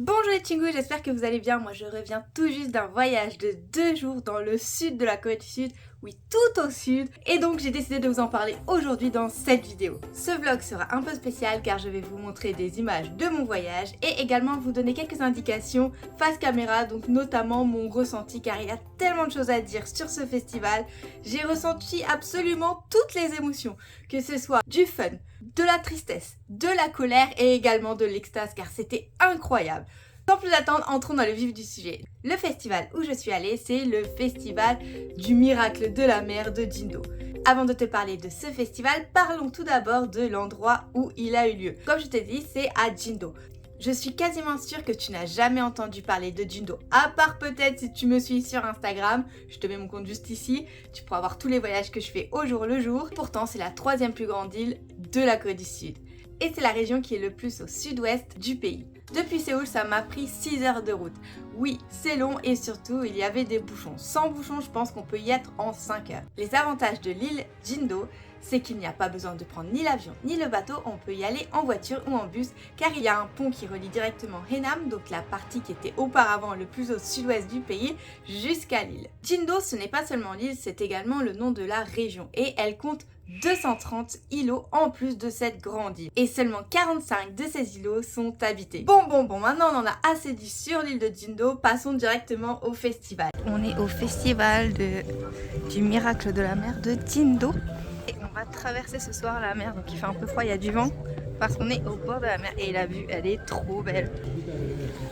Bonjour les Chingus, j'espère que vous allez bien. Moi je reviens tout juste d'un voyage de 2 jours dans le sud de la Corée du Sud, oui tout au sud, et donc j'ai décidé de vous en parler aujourd'hui dans cette vidéo. Ce vlog sera un peu spécial car je vais vous montrer des images de mon voyage et également vous donner quelques indications face caméra, donc notamment mon ressenti car il y a tellement de choses à dire sur ce festival. J'ai ressenti absolument toutes les émotions, que ce soit du fun, de la tristesse, de la colère et également de l'extase car c'était incroyable. Sans plus attendre, entrons dans le vif du sujet. Le festival où je suis allée, c'est le festival du miracle de la mer de Jindo. Avant de te parler de ce festival, parlons tout d'abord de l'endroit où il a eu lieu. Comme je t'ai dit, c'est à Jindo. Je suis quasiment sûre que tu n'as jamais entendu parler de Jindo, à part peut-être si tu me suis sur Instagram, je te mets mon compte juste ici, tu pourras voir tous les voyages que je fais au jour le jour. Pourtant, c'est la 3e plus grande île de la Corée du Sud. Et c'est la région qui est le plus au sud-ouest du pays. Depuis Séoul, ça m'a pris 6 heures de route. Oui, c'est long et surtout, il y avait des bouchons. Sans bouchons, je pense qu'on peut y être en 5 heures. Les avantages de l'île Jindo, c'est qu'il n'y a pas besoin de prendre ni l'avion ni le bateau, on peut y aller en voiture ou en bus car il y a un pont qui relie directement Haenam, donc la partie qui était auparavant le plus au sud-ouest du pays, jusqu'à l'île. Jindo, ce n'est pas seulement l'île, c'est également le nom de la région et elle compte 230 îlots en plus de cette grande île. Et seulement 45 de ces îlots sont habités. Bon, maintenant on en a assez dit sur l'île de Jindo, passons directement au festival. On est au festival du miracle de la mer de Jindo. Et on va traverser ce soir la mer, donc il fait un peu froid, il y a du vent, parce qu'on est au bord de la mer et la vue, elle est trop belle.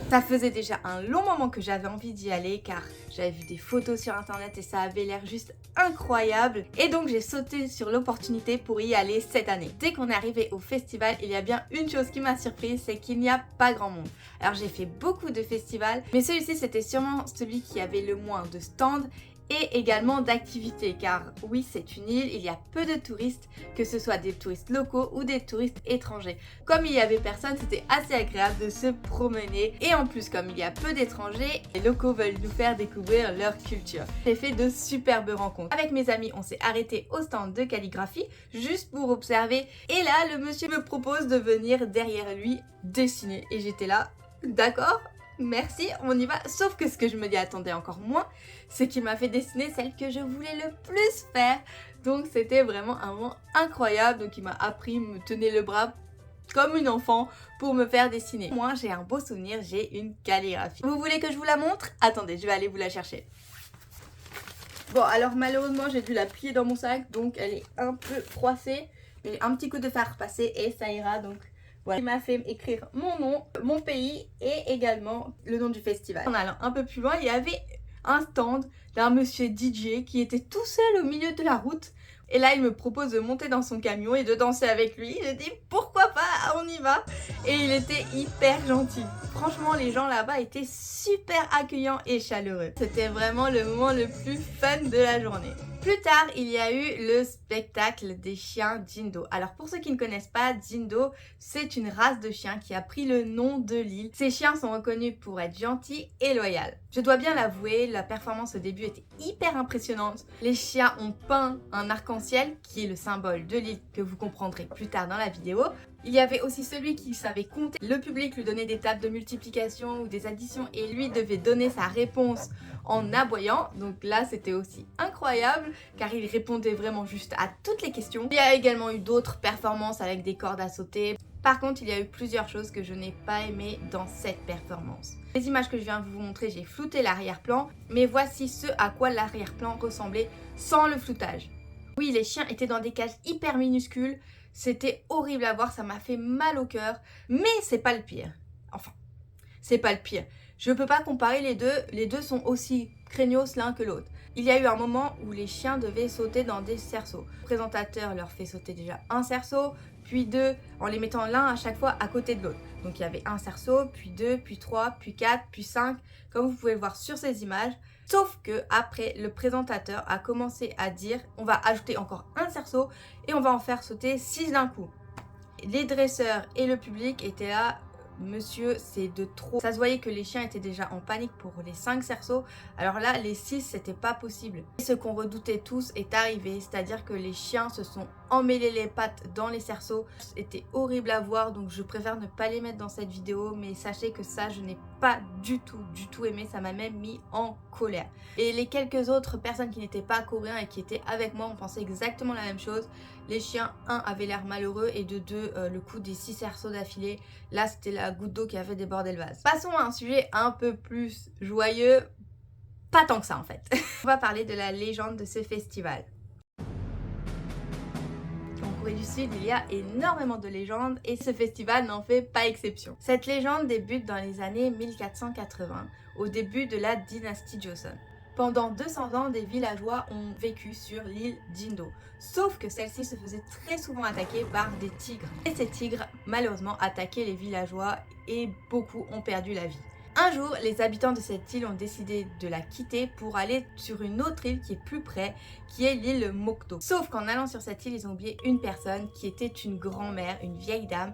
Ça faisait déjà un long moment que j'avais envie d'y aller car j'avais vu des photos sur internet et ça avait l'air juste incroyable. Et donc j'ai sauté sur l'opportunité pour y aller cette année. Dès qu'on est arrivé au festival, il y a bien une chose qui m'a surprise, c'est qu'il n'y a pas grand monde. Alors j'ai fait beaucoup de festivals, mais celui-ci c'était sûrement celui qui avait le moins de stands et également d'activités car oui c'est une île, il y a peu de touristes, que ce soit des touristes locaux ou des touristes étrangers. Comme il y avait personne, c'était assez agréable de se promener et en plus comme il y a peu d'étrangers, les locaux veulent nous faire découvrir leur culture. J'ai fait de superbes rencontres. Avec mes amis on s'est arrêté au stand de calligraphie juste pour observer et là le monsieur me propose de venir derrière lui dessiner et j'étais là, d'accord, merci, on y va. Sauf que ce que je me dis attendez encore moins, c'est qu'il m'a fait dessiner celle que je voulais le plus faire. Donc c'était vraiment un moment incroyable. Donc il m'a appris, me tenait le bras comme une enfant pour me faire dessiner. Moi j'ai un beau souvenir, j'ai une calligraphie. Vous voulez que je vous la montre? Attendez, je vais aller vous la chercher. Bon alors malheureusement j'ai dû la plier dans mon sac, donc elle est un peu froissée. Mais un petit coup de fer passé et ça ira donc. Voilà. Il m'a fait écrire mon nom, mon pays et également le nom du festival. En allant un peu plus loin, il y avait un stand d'un monsieur DJ qui était tout seul au milieu de la route. Et là, il me propose de monter dans son camion et de danser avec lui. Je dis pourquoi pas, on y va. Et il était hyper gentil. Franchement, les gens là-bas étaient super accueillants et chaleureux. C'était vraiment le moment le plus fun de la journée. Plus tard, il y a eu le spectacle des chiens Jindo. Alors pour ceux qui ne connaissent pas, Jindo, c'est une race de chiens qui a pris le nom de l'île. Ces chiens sont reconnus pour être gentils et loyaux. Je dois bien l'avouer, la performance au début était hyper impressionnante. Les chiens ont peint un arc-en-ciel qui est le symbole de l'île que vous comprendrez plus tard dans la vidéo. Il y avait aussi celui qui savait compter. Le public lui donnait des tables de multiplication ou des additions et lui devait donner sa réponse en aboyant. Donc là, c'était aussi incroyable car il répondait vraiment juste à toutes les questions. Il y a également eu d'autres performances avec des cordes à sauter. Par contre, il y a eu plusieurs choses que je n'ai pas aimées dans cette performance. Les images que je viens de vous montrer, j'ai flouté l'arrière-plan, mais voici ce à quoi l'arrière-plan ressemblait sans le floutage. Oui, les chiens étaient dans des cages hyper minuscules. C'était horrible à voir, ça m'a fait mal au cœur, mais c'est pas le pire. Enfin, c'est pas le pire. Je peux pas comparer les deux sont aussi craignos l'un que l'autre. Il y a eu un moment où les chiens devaient sauter dans des cerceaux. Le présentateur leur fait sauter déjà un cerceau, puis deux, en les mettant l'un à chaque fois à côté de l'autre. Donc il y avait un cerceau, puis deux, puis trois, puis quatre, puis cinq, comme vous pouvez le voir sur ces images. Sauf que après, le présentateur a commencé à dire on va ajouter encore un cerceau et on va en faire sauter 6 d'un coup. Les dresseurs et le public étaient là, monsieur c'est de trop. Ça se voyait que les chiens étaient déjà en panique pour les 5 cerceaux, alors là les 6 c'était pas possible. Et ce qu'on redoutait tous est arrivé, c'est-à-dire que les chiens se sont emmêler les pattes dans les cerceaux. C'était horrible à voir, donc je préfère ne pas les mettre dans cette vidéo, mais sachez que ça, je n'ai pas du tout aimé, ça m'a même mis en colère. Et les quelques autres personnes qui n'étaient pas coréens et qui étaient avec moi, on pensait exactement la même chose. Les chiens, un, avaient l'air malheureux, et de deux, le coup des 6 cerceaux d'affilée, là c'était la goutte d'eau qui avait débordé le vase. Passons à un sujet un peu plus joyeux, pas tant que ça en fait. On va parler de la légende de ce festival. En Corée du Sud, il y a énormément de légendes et ce festival n'en fait pas exception. Cette légende débute dans les années 1480, au début de la dynastie Joseon. Pendant 200 ans, des villageois ont vécu sur l'île d'Indo. Sauf que celle-ci se faisait très souvent attaquer par des tigres. Et ces tigres, malheureusement, attaquaient les villageois et beaucoup ont perdu la vie. Un jour, les habitants de cette île ont décidé de la quitter pour aller sur une autre île qui est plus près, qui est l'île Mokdo. Sauf qu'en allant sur cette île, ils ont oublié une personne qui était une grand-mère, une vieille dame,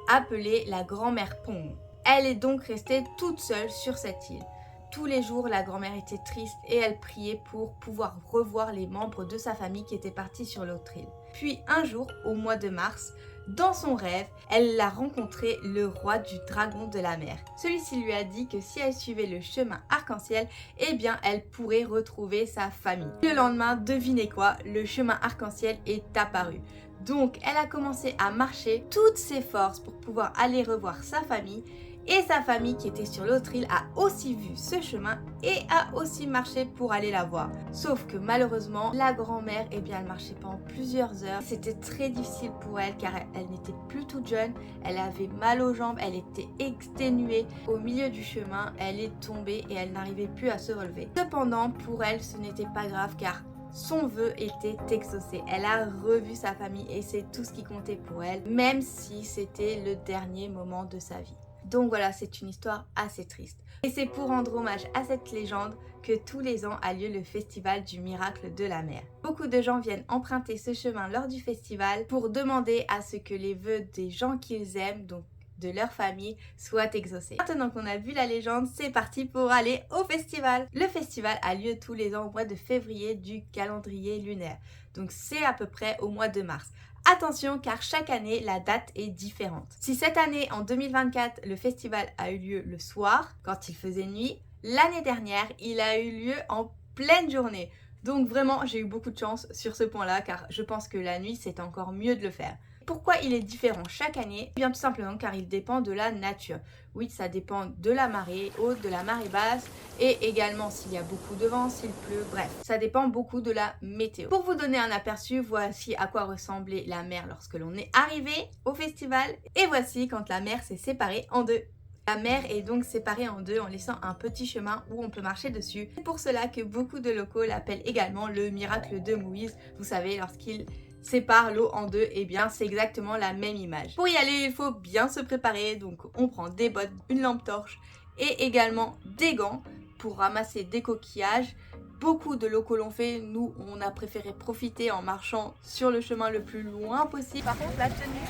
appelée la grand-mère Pong. Elle est donc restée toute seule sur cette île. Tous les jours, la grand-mère était triste et elle priait pour pouvoir revoir les membres de sa famille qui étaient partis sur l'autre île. Puis un jour, au mois de mars, dans son rêve, elle a rencontré le roi du dragon de la mer. Celui-ci lui a dit que si elle suivait le chemin arc-en-ciel, eh bien elle pourrait retrouver sa famille. Le lendemain, devinez quoi, le chemin arc-en-ciel est apparu. Donc elle a commencé à marcher toutes ses forces pour pouvoir aller revoir sa famille. Et sa famille qui était sur l'autre île a aussi vu ce chemin et a aussi marché pour aller la voir. Sauf que malheureusement, la grand-mère, eh bien, elle marchait pendant plusieurs heures. C'était très difficile pour elle car elle n'était plus toute jeune. Elle avait mal aux jambes, elle était exténuée. Au milieu du chemin, elle est tombée et elle n'arrivait plus à se relever. Cependant, pour elle, ce n'était pas grave car son vœu était exaucé. Elle a revu sa famille et c'est tout ce qui comptait pour elle, même si c'était le dernier moment de sa vie. Donc voilà, c'est une histoire assez triste. Et c'est pour rendre hommage à cette légende que tous les ans a lieu le festival du miracle de la mer. Beaucoup de gens viennent emprunter ce chemin lors du festival pour demander à ce que les vœux des gens qu'ils aiment, donc de leur famille, soient exaucés. Maintenant qu'on a vu la légende, c'est parti pour aller au festival. Le festival a lieu tous les ans au mois de février du calendrier lunaire. Donc c'est à peu près au mois de mars. Attention car chaque année la date est différente. Si cette année en 2024 le festival a eu lieu le soir quand il faisait nuit, l'année dernière il a eu lieu en pleine journée. Donc vraiment j'ai eu beaucoup de chance sur ce point là car je pense que la nuit c'est encore mieux de le faire. Pourquoi il est différent chaque année? Eh bien tout simplement car il dépend de la nature. Oui, ça dépend de la marée haute, de la marée basse et également s'il y a beaucoup de vent, s'il pleut, bref. Ça dépend beaucoup de la météo. Pour vous donner un aperçu, voici à quoi ressemblait la mer lorsque l'on est arrivé au festival et voici quand la mer s'est séparée en deux. La mer est donc séparée en deux en laissant un petit chemin où on peut marcher dessus. C'est pour cela que beaucoup de locaux l'appellent également le miracle de Moïse. Vous savez, lorsqu'il sépare l'eau en deux, et bien c'est exactement la même image. Pour y aller, il faut bien se préparer, donc on prend des bottes, une lampe torche et également des gants pour ramasser des coquillages. Beaucoup de locaux l'ont fait, nous on a préféré profiter en marchant sur le chemin le plus loin possible. Par contre la tenue,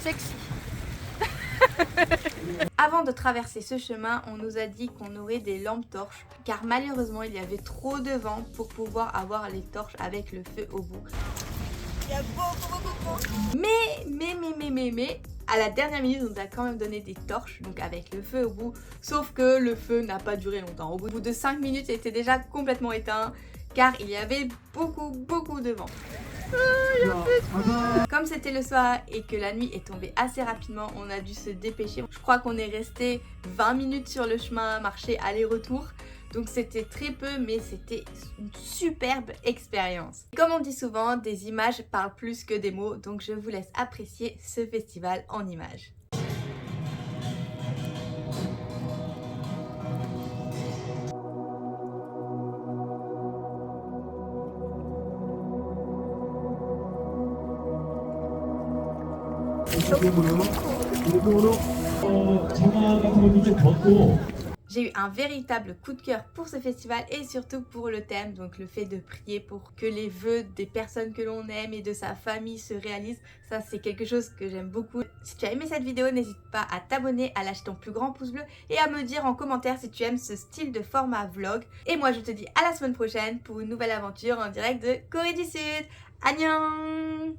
sexy. Avant de traverser ce chemin, on nous a dit qu'on aurait des lampes torches car malheureusement il y avait trop de vent pour pouvoir avoir les torches avec le feu au bout. Il y a beaucoup de vent. Mais à la dernière minute on nous a quand même donné des torches donc avec le feu au bout, sauf que le feu n'a pas duré longtemps. Au bout de 5 minutes il était déjà complètement éteint car il y avait beaucoup de vent. Comme c'était le soir et que la nuit est tombée assez rapidement, on a dû se dépêcher. Je crois qu'on est resté 20 minutes sur le chemin à marcher aller-retour. Donc c'était très peu mais c'était une superbe expérience. Comme on dit souvent, des images parlent plus que des mots. Donc je vous laisse apprécier ce festival en images. 장화 같은 것도 좀 벗고 J'ai eu un véritable coup de cœur pour ce festival et surtout pour le thème, donc le fait de prier pour que les vœux des personnes que l'on aime et de sa famille se réalisent. Ça, c'est quelque chose que j'aime beaucoup. Si tu as aimé cette vidéo, n'hésite pas à t'abonner, à lâcher ton plus grand pouce bleu et à me dire en commentaire si tu aimes ce style de format vlog. Et moi, je te dis à la semaine prochaine pour une nouvelle aventure en direct de Corée du Sud. Annyeong!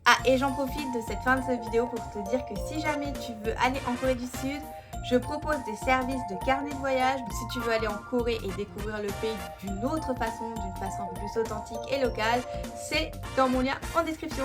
Ah, et j'en profite de cette fin de cette vidéo pour te dire que si jamais tu veux aller en Corée du Sud, je propose des services de carnet de voyage. Si tu veux aller en Corée et découvrir le pays d'une autre façon, d'une façon un peu plus authentique et locale, c'est dans mon lien en description.